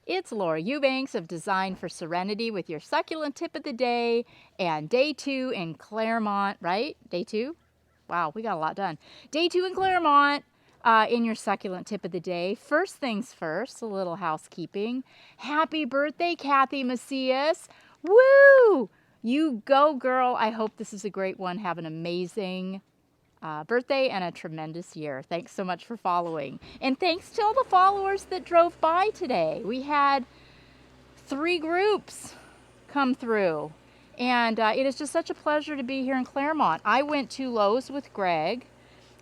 It's Laura Eubanks of Design for Serenity with your succulent tip of the day and day 2 in Claremont, right? Day 2? Wow, we got a lot done. Day 2 in Claremont in your succulent tip of the day. First things first, a little housekeeping. Happy birthday, Cathy Macias. Woo! You go, girl. I hope this is a great one. Have an amazing birthday and a tremendous year. Thanks so much for following. And thanks to all the followers that drove by today. We had 3 groups come through. And it is just such a pleasure to be here in Claremont. I went to Lowe's with Greg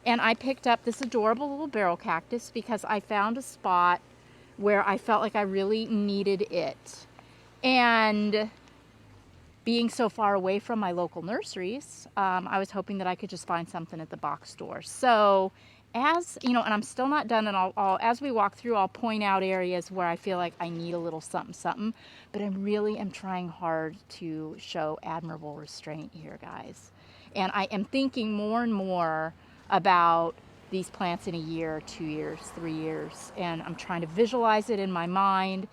and I picked up this adorable little barrel cactus because I found a spot where I felt like I really needed it. And being so far away from my local nurseries, I was hoping that I could just find something at the box store. So as you know, and I'm still not done, and I'll as we walk through, I'll point out areas where I feel like I need a little something, something, but I really am trying hard to show admirable restraint here, guys. And I am thinking more and more about these plants in a year, 2 years, 3 years, and I'm trying to visualize it in my mind.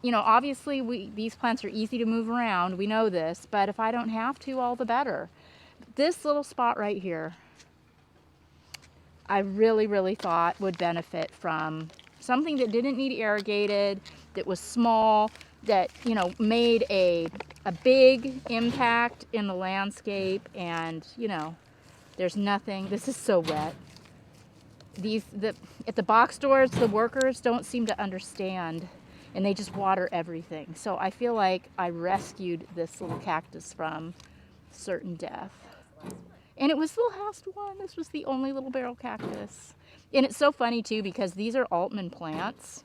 You know, obviously these plants are easy to move around. We know this, but if I don't have to, all the better. This little spot right here, I really thought would benefit from something that didn't need irrigated, that was small, that, you know, made a big impact in the landscape. And, you know, there's nothing, this is so wet. At the box stores, the workers don't seem to understand, and they just water everything. So I feel like I rescued this little cactus from certain death. And it was the last one. This was the only little barrel cactus. And it's so funny too, because these are Altman plants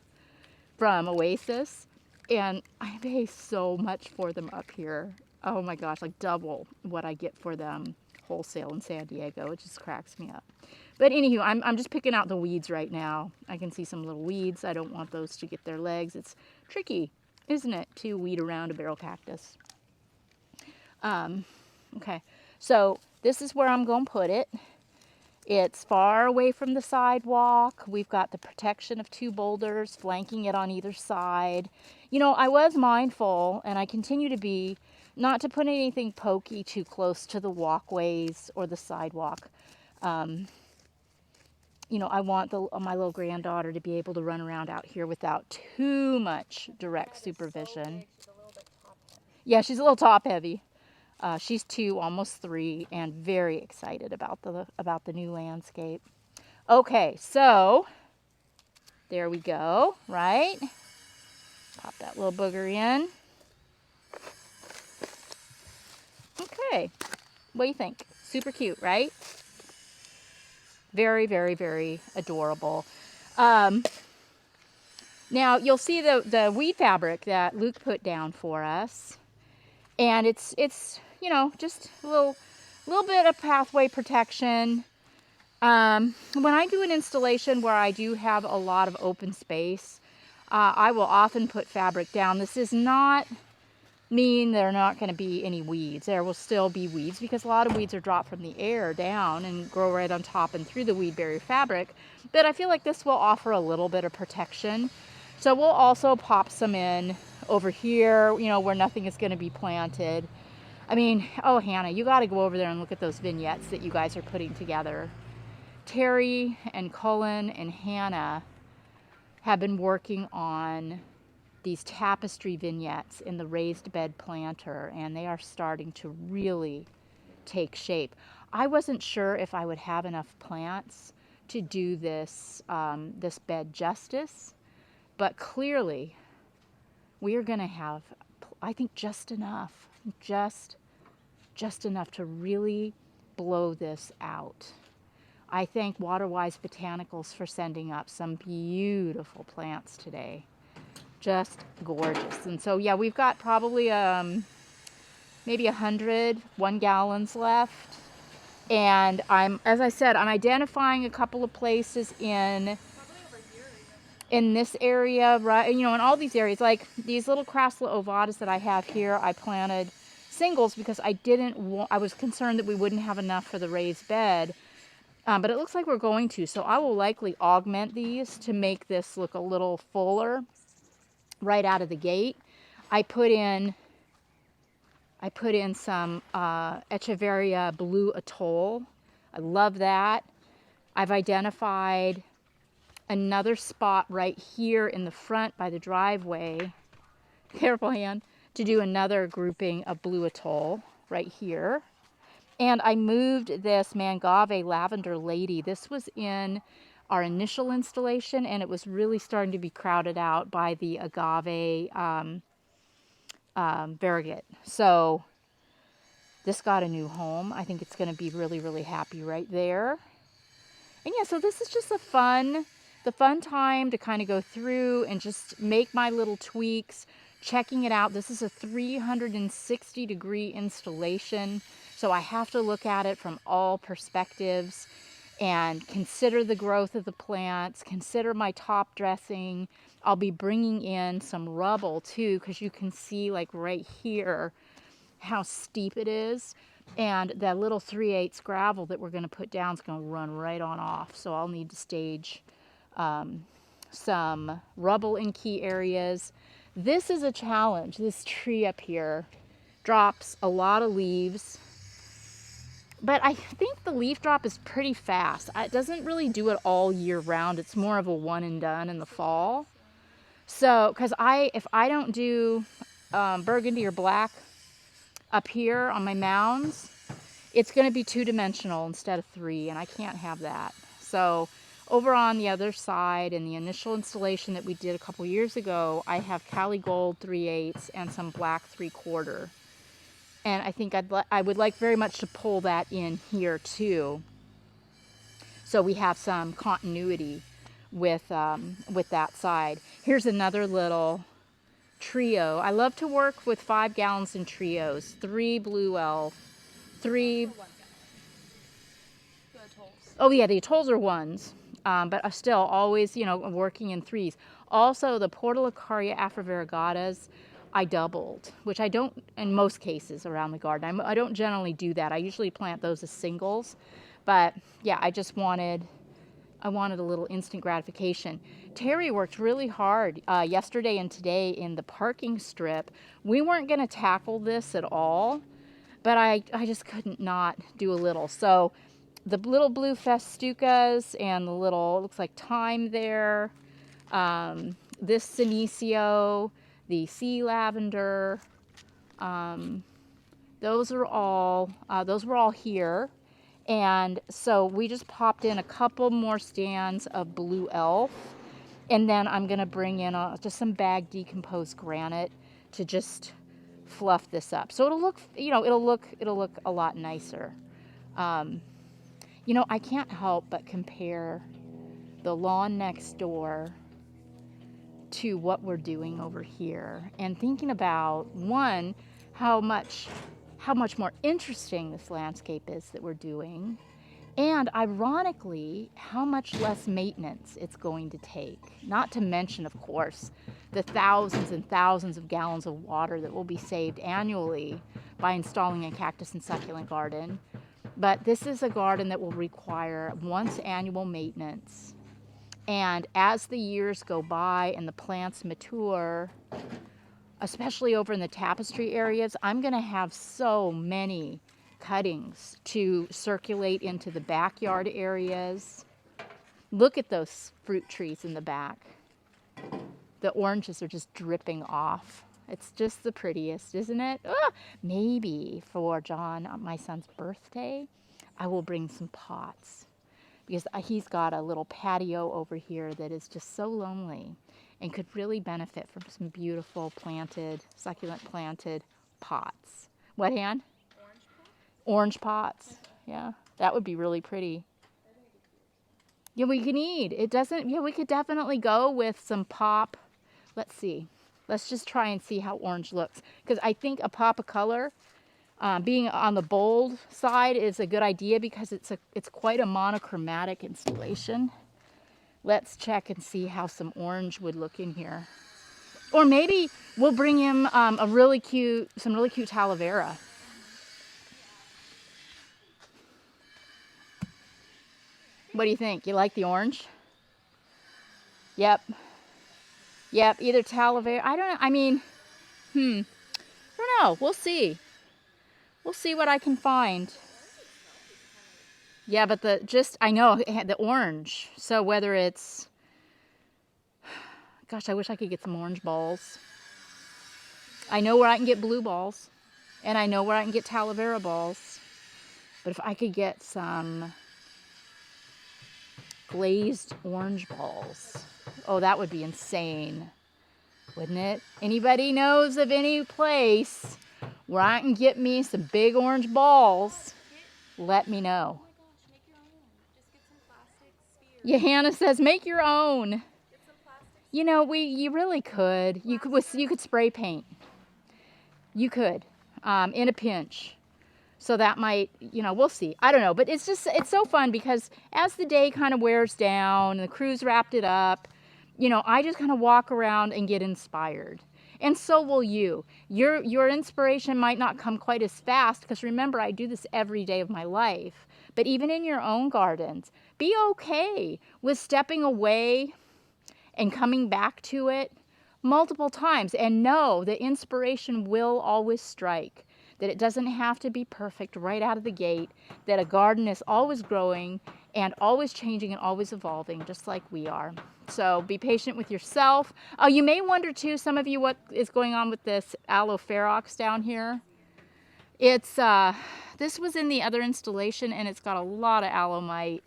from Oasis, and I pay so much for them up here. Oh my gosh, like double what I get for them wholesale in San Diego. It just cracks me up. But anywho, I'm just picking out the weeds right now. I can see some little weeds. I don't want those to get their legs. It's tricky, isn't it, to weed around a barrel cactus? Okay, so this is where I'm going to put it. It's far away from the sidewalk. We've got the protection of 2 boulders flanking it on either side. You know, I was mindful, and I continue to be, not to put anything pokey too close to the walkways or the sidewalk. You know, I want my little granddaughter to be able to run around out here without too much direct supervision. Yeah, she's a little top heavy. She's 2, almost 3, and very excited about the new landscape. Okay, so there we go, right? Pop that little booger in. Okay, what do you think? Super cute, right? Very adorable. Now you'll see the weed fabric that Luke put down for us, and it's you know, just a little bit of pathway protection. When I do an installation where I do have a lot of open space, I will often put fabric down. This does not mean there are not going to be any weeds. There will still be weeds because a lot of weeds are dropped from the air down and grow right on top and through the weed barrier fabric. But I feel like this will offer a little bit of protection. So we'll also pop some in over here, you know, where nothing is going to be planted. I mean, oh, Hannah, you got to go over there and look at those vignettes that you guys are putting together. Terry and Cullen and Hannah have been working on these tapestry vignettes in the raised bed planter, and they are starting to really take shape. I wasn't sure if I would have enough plants to do this this bed justice, but clearly we are going to have, I think, just enough to really blow this out. I thank Waterwise Botanicals for sending up some beautiful plants today. Just gorgeous. And so yeah, we've got probably maybe 100 1-gallons left, and as I said, I'm identifying a couple of places in this area, right, you know, in all these areas, like these little Crassula ovatas that I have here. I planted singles because I was concerned that we wouldn't have enough for the raised bed, but it looks like we're going to, so I will likely augment these to make this look a little fuller. right out of the gate. I put in some Echeveria Blue Atoll. I love that. I've identified another spot right here in the front by the driveway. Careful hand. To do another grouping of Blue Atoll right here. And I moved this Mangave Lavender Lady. This was in our initial installation, and it was really starting to be crowded out by the agave variegate. So this got a new home. I think it's going to be really, really happy right there. And yeah, so this is just the fun time to kind of go through and just make my little tweaks, checking it out. This is a 360-degree installation, so I have to look at it from all perspectives and consider the growth of the plants, consider my top dressing. I'll be bringing in some rubble too, because you can see like right here how steep it is. And that little 3/8 gravel that we're going to put down is going to run right on off. So I'll need to stage some rubble in key areas. This is a challenge. This tree up here drops a lot of leaves. But I think the leaf drop is pretty fast. It doesn't really do it all year round. It's more of a one and done in the fall. So, because if I don't do burgundy or black up here on my mounds, it's going to be 2-dimensional instead of 3, and I can't have that. So over on the other side, in the initial installation that we did a couple years ago, I have Cali Gold 3/8 and some black 3/4. And I think I would like very much to pull that in here too, so we have some continuity with that side. Here's another little trio. I love to work with 5 gallons in trios. 3 Blue Elf, 3. Oh yeah, the atolls are 1s, but still always, you know, working in 3s. Also, the Portulacaria afrovariegatas, I doubled, which I don't in most cases around the garden. I don't generally do that. I usually plant those as singles, but yeah, I wanted a little instant gratification. Terry worked really hard yesterday and today in the parking strip. We weren't going to tackle this at all, but I just couldn't not do a little. So the little blue festucas and the little, it looks like thyme there, this senecio, the sea lavender, those were all here. And so we just popped in a couple more stands of Blue Elf, and then I'm going to bring in just some bagged decomposed granite to just fluff this up. So it'll look, you know, it'll look a lot nicer. You know, I can't help but compare the lawn next door to what we're doing over here, and thinking about, one, how much more interesting this landscape is that we're doing, and ironically, how much less maintenance it's going to take. Not to mention, of course, the thousands and thousands of gallons of water that will be saved annually by installing a cactus and succulent garden. But this is a garden that will require once annual maintenance. And as the years go by and the plants mature, especially over in the Tapestry areas, I'm going to have so many cuttings to circulate into the backyard areas. Look at those fruit trees in the back. The oranges are just dripping off. It's just the prettiest, isn't it? Maybe for John, my son's birthday, I will bring some pots, because he's got a little patio over here that is just so lonely and could really benefit from some beautiful planted, succulent planted pots. What, Han? Orange pots. Yeah, that would be really pretty. Yeah, we can eat. It doesn't, yeah, we could definitely go with some pop. Let's see. Let's just try and see how orange looks. Because I think a pop of color, being on the bold side, is a good idea, because it's quite a monochromatic installation. Let's check and see how some orange would look in here. Or maybe we'll bring him some really cute talavera. What do you think? You like the orange? Yep. Yep, either Talavera. I don't know. I mean, I don't know. We'll see. We'll see what I can find. Yeah, but I know it had the orange. So whether it's, gosh, I wish I could get some orange balls. I know where I can get blue balls, and I know where I can get Talavera balls. But if I could get some glazed orange balls, oh, that would be insane, wouldn't it? Anybody knows of any place where I can get me some big orange balls, let me know. Yeah, Hannah says, make your own. You know, you really could. You could spray paint. You could, in a pinch. So that might, we'll see. I don't know, but it's so fun because as the day kind of wears down and the crew's wrapped it up, I just kind of walk around and get inspired. And so will you. Your inspiration might not come quite as fast because remember, I do this every day of my life. But even in your own gardens, be okay with stepping away and coming back to it multiple times, and know that inspiration will always strike, that it doesn't have to be perfect right out of the gate, that a garden is always growing and always changing and always evolving, just like we are. So be patient with yourself. You may wonder too, some of you, what is going on with this aloe ferox down here. It's this was in the other installation, and it's got a lot of alomite,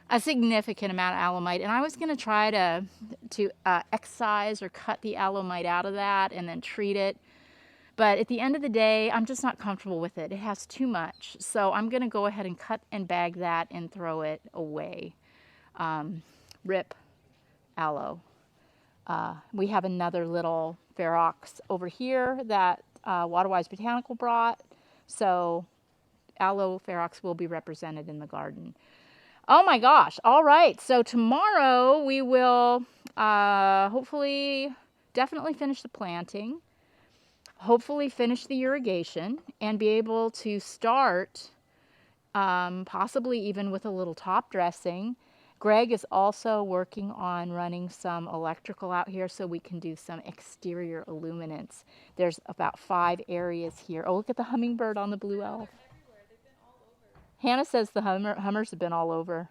a significant amount of alomite, and I was going to try to excise or cut the alomite out of that and then treat it. But at the end of the day, I'm just not comfortable with it. It has too much. So I'm going to go ahead and cut and bag that and throw it away. Rip aloe. We have another little ferox over here that Waterwise Botanical brought. So aloe ferox will be represented in the garden. Oh my gosh. All right. So tomorrow we will hopefully definitely finish the planting. Hopefully finish the irrigation and be able to start possibly even with a little top dressing. Greg is also working on running some electrical out here so we can do some exterior illuminance. There's about 5 areas here. Oh, look at the hummingbird on the blue elf. Hannah says the hummers have been all over.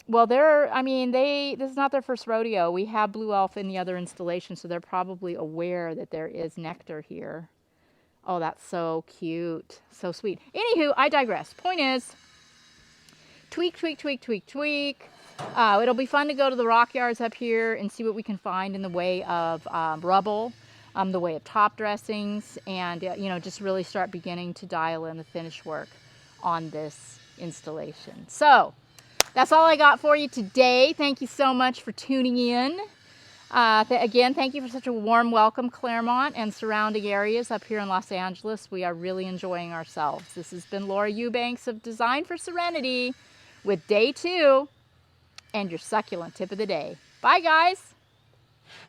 Well, this is not their first rodeo. We have blue elf in the other installation, so they're probably aware that there is nectar here. Oh, that's so cute. So sweet. Anywho, I digress. Point is, tweak, tweak, tweak, tweak, tweak. It'll be fun to go to the rock yards up here and see what we can find in the way of rubble, the way of top dressings, and just really start beginning to dial in the finish work on this installation. So that's all I got for you today. Thank you so much for tuning in. Again, thank you for such a warm welcome, Claremont and surrounding areas up here in Los Angeles. We are really enjoying ourselves. This has been Laura Eubanks of Design for Serenity with day 2 and your succulent tip of the day. Bye, guys.